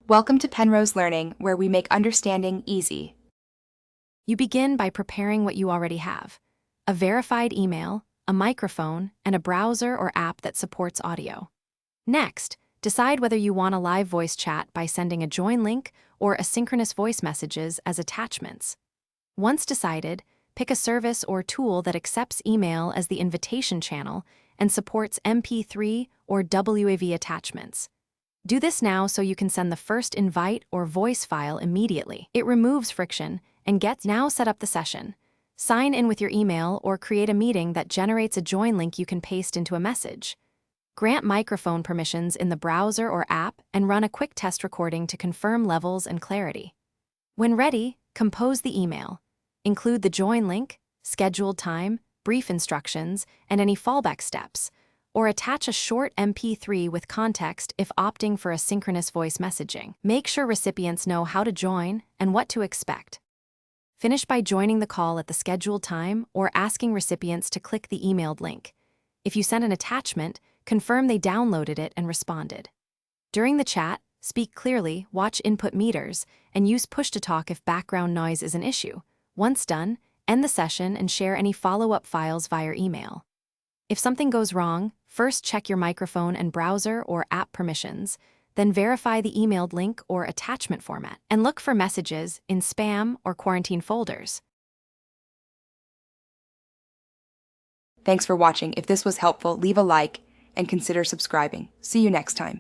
Welcome to Penrose Learning, where we make understanding easy. You begin by preparing what you already have: a verified email, a microphone, and a browser or app that supports audio. Next, decide whether you want a live voice chat by sending a join link or asynchronous voice messages as attachments. Once decided, pick a service or tool that accepts email as the invitation channel and supports MP3 or WAV attachments. Do this now so you can send the first invite or voice file immediately. It removes friction and gets now set up the session. Sign in with your email or create a meeting that generates a join link you can paste into a message. Grant microphone permissions in the browser or app and run a quick test recording to confirm levels and clarity. When ready, compose the email. Include the join link, scheduled time, brief instructions, and any fallback steps, or attach a short MP3 with context if opting for asynchronous voice messaging. Make sure recipients know how to join and what to expect. Finish by joining the call at the scheduled time or asking recipients to click the emailed link. If you send an attachment, confirm they downloaded it and responded. During the chat, speak clearly, watch input meters, and use push-to-talk if background noise is an issue. Once done, end the session and share any follow-up files via email. If something goes wrong, first check your microphone and browser or app permissions, then verify the emailed link or attachment format, and look for messages in spam or quarantine folders. Thanks for watching. If this was helpful, leave a like and consider subscribing. See you next time.